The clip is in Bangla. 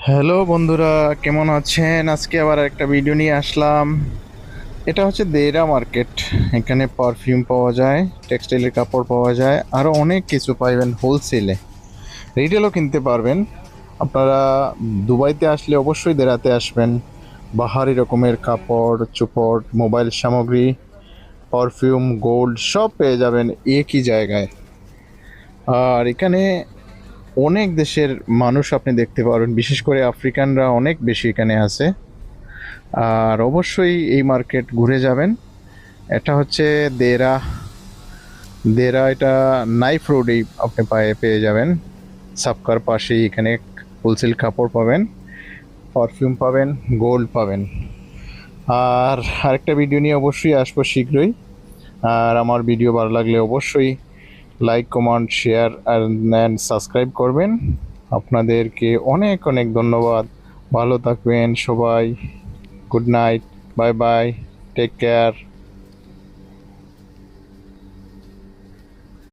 হ্যালো বন্ধুরা, কেমন আছেন? আজকে আবার একটা ভিডিও নিয়ে আসলাম। এটা হচ্ছে দেরা মার্কেট। এখানে পারফিউম পাওয়া যায়, টেক্সটাইলের কাপড় পাওয়া যায়, আরও অনেক কিছু পাইবেন হোলসেলে। রিটেলও কিনতে পারবেন। আপনারা দুবাইতে আসলে অবশ্যই দেরাতে আসবেন। বাহারি রকমের কাপড় চোপড়, মোবাইল সামগ্রী, পারফিউম, গোল্ড সব পেয়ে যাবেন একই জায়গায়। আর এখানে অনেক দেশের মানুষ আপনি দেখতে পারবেন, বিশেষ করে আফ্রিকানরা অনেক বেশি এখানে আছে। আর অবশ্যই এই মার্কেট ঘুরে যাবেন। এটা হচ্ছে দেরা। দেরা এটা নাইফ রোডেই আপনি পেয়ে যাবেন। সাবকার পাশেই এখানে হোলসেল কাপড় পাবেন, পারফিউম পাবেন, গোল্ড পাবেন। আর আরেকটা ভিডিও নিয়ে অবশ্যই আসবো শীঘ্রই। আর আমার ভিডিও ভালো লাগলে অবশ্যই like, comment, share and subscribe করবেন। আপনাদেরকে অনেক অনেক ধন্যবাদ। ভালো থাকবেন সবাই। Good night, bye bye, take care.